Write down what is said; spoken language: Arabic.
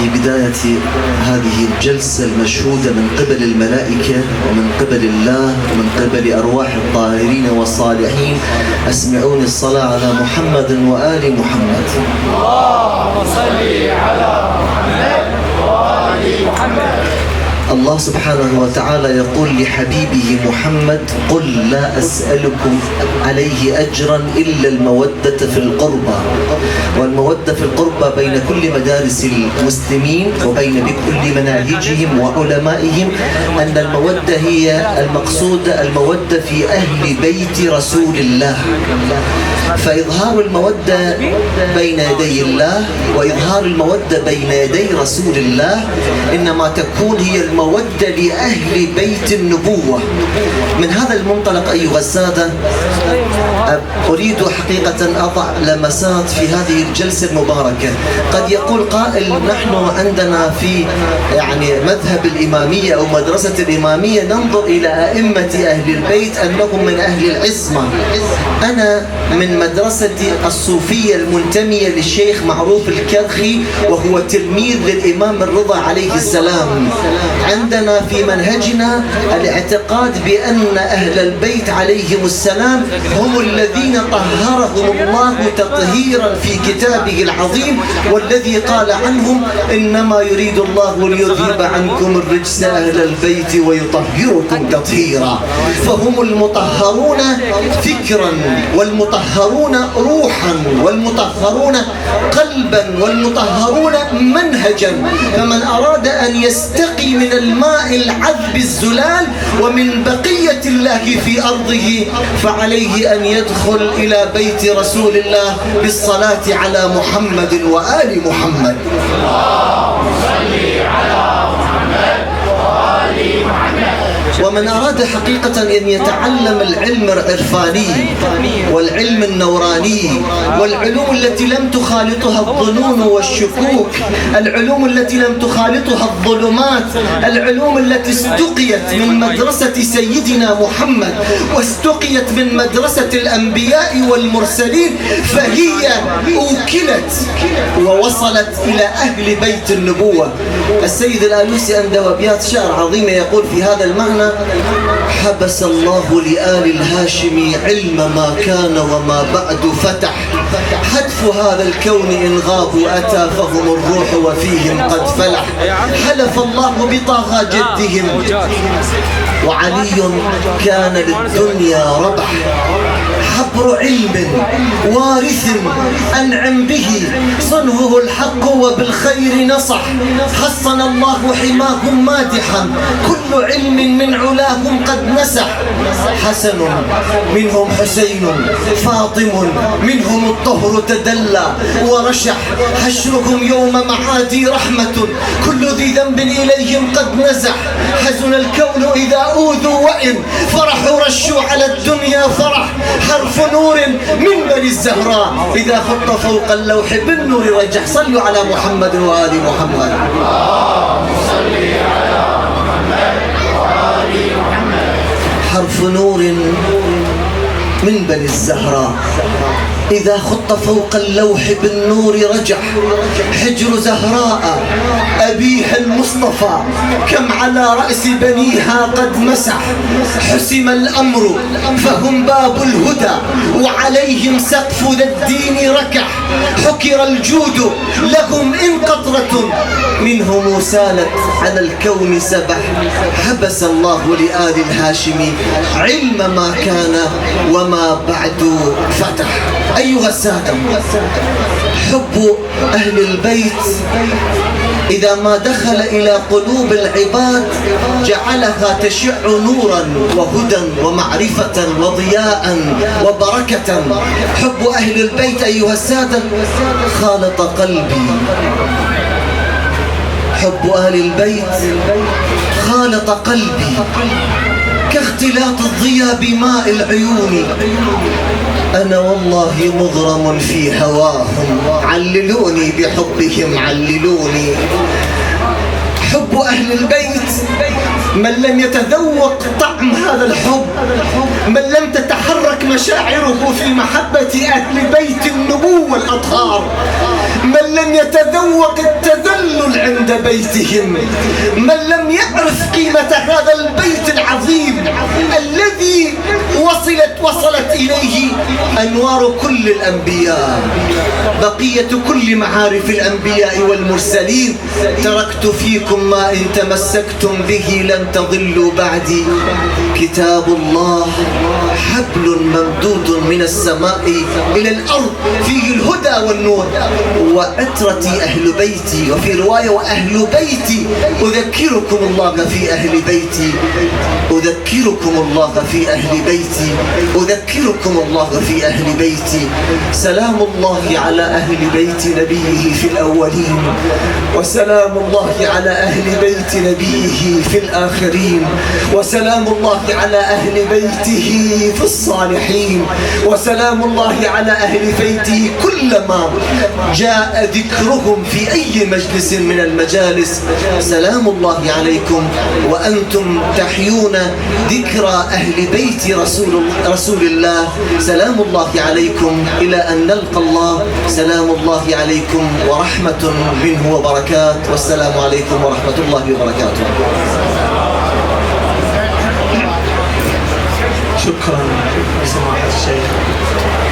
في بداية هذه الجلسة المشهودة من قبل الملائكة ومن قبل الله ومن قبل أرواح الطاهرين والصالحين، أسمعوني الصلاة على محمد وآل محمد. اللهم صل على محمد وآل محمد. الله سبحانه وتعالى يقول لحبيبه محمد: قل لا أسألكم عليه أجرا إلا المودة في القربى. والمودة في القربى بين كل مدارس المسلمين وبين كل مناهجهم وعلمائهم، أن المودة هي المقصودة المودة في أهل بيت رسول الله. فإظهار المودة بين يدي الله وإظهار المودة بين يدي رسول الله إنما تكون هي المودة لأهل بيت النبوة. من هذا المنطلق أيها السادة، أريد حقيقة أضع لمسات في هذه الجلسة المباركة. قد يقول قائل: نحن عندنا في مذهب الإمامية أو مدرسة الإمامية ننظر إلى أئمة أهل البيت أنهم من أهل العصمة. أنا من مدرسة الصوفية المنتمية للشيخ معروف الكرخي، وهو تلميذ للإمام الرضا عليه السلام. عندنا في منهجنا الاعتقاد بأن أهل البيت عليهم السلام هم الذين طهرهم الله تطهيرا في كتابه العظيم، والذي قال عنهم: إنما يريد الله ليذهب عنكم الرجس أهل البيت ويطهركم تطهيرا. فهم المطهرون فكرا، والمطهرون روحا، والمطهرون قلبا، والمطهرون منهجا. فمن أراد أن يستقي من الماء العذب الزلال ومن بقية الله في أرضه فعليه أن يدخل إلى بيت رسول الله بالصلاة على محمد وآل محمد. اللهم صل على محمد وآل محمد. ومن أراد حقيقة أن يتعلم العلم العرفاني والعلم النوراني والعلوم التي لم تخالطها الظنون والشكوك، العلوم التي لم تخالطها الظلمات، العلوم التي استقيت من مدرسة سيدنا محمد واستقيت من مدرسة الأنبياء والمرسلين، فهي أوكلت ووصلت إلى أهل بيت النبوة. السيد الآلوسي عنده أبيات شعر عظيمة يقول في هذا المعنى: حبس الله لآل الهاشمي علم ما كان وما بعد فتح، حتف هذا الكون إن غابوا أتى فهم الروح وفيهم قد فلح. حلف الله بطاغى جدهم وعلي كان للدنيا ربح، حبر علم وارث أنعم به صنعه الحق وبالخير نصح. حصن الله حماهم مادحا كل علم من علاهم قد نسح. حسن منهم حسين فاطم منهم الطهر تدلى ورشح. حشرهم يوم معادي رحمة كل ذي ذنب إليهم قد نزح. حزن الكون إذا أوذوا وإن فرحوا رشوا على الدنيا فرح. حرف نور من بني الزهراء إذا خط فوق اللوح بالنور رجح. صلوا على محمد وآل محمد. اللهم صل على محمد وآل محمد. حرف نور من بني الزهراء إذا خط فوق اللوح بالنور رجح. حجر زهراء أبيها المصطفى كم على رأس بنيها قد مسح. حسم الأمر فهم باب الهدى وعليهم سقف ذا الدين ركح. حكر الجود لهم إن قطرة منهم سالت على الكون سبح. حبس الله لآل الهاشمي علم ما كان وما بعد فتح. أيها السادة، حب أهل البيت إذا ما دخل إلى قلوب العباد جعلها تشع نورا وهدى ومعرفة وضياء وبركة. حب أهل البيت أيها السادة خالط قلبي. حب أهل البيت خالط قلبي كاختلاط الضياء بماء العيون. أنا والله مغرم في هواهم عللوني بحبهم عللوني. حب أهل البيت من لم يتذوق طعم هذا الحب، من لم تتحرك مشاعره في محبة أهل بيت النبوة الأطهار، من من لم يتذوق التذلل عند بيتهم، من لم يعرف قيمة هذا البيت العظيم الذي وصلت إليه أنوار كل الأنبياء، بقية كل معارف الأنبياء والمرسلين. تركت فيكم ما إن تمسكتم به لن تضلوا بعدي، كتاب الله حبل ممدود من السماء إلى الأرض، فيه الهدى والنور، وعترتي أهل بيتي. وفي رواية وأهل بيتي، أذكركم الله في أهل بيتي، أذكركم الله في أهل بيتي، أذكركم الله في أهل بيتي. سلام الله على أهل بيت نبيه في الأولين، وسلام الله على أهل بيت نبيه في الآخرين، وسلام الله على أهل بيته في الصالحين، وسلام الله على أهل بيته كلما جاء ذكرهم في أي مجلس من المجالس. سلام الله عليكم وأنتم تحيون ذكرى أهل بيت رسول الله. سلام الله عليكم إلى أن نلقى الله. سلام الله عليكم ورحمة منه وبركات، والسلام عليكم ورحمة الله وبركاته. شكرا سماحة الشيخ.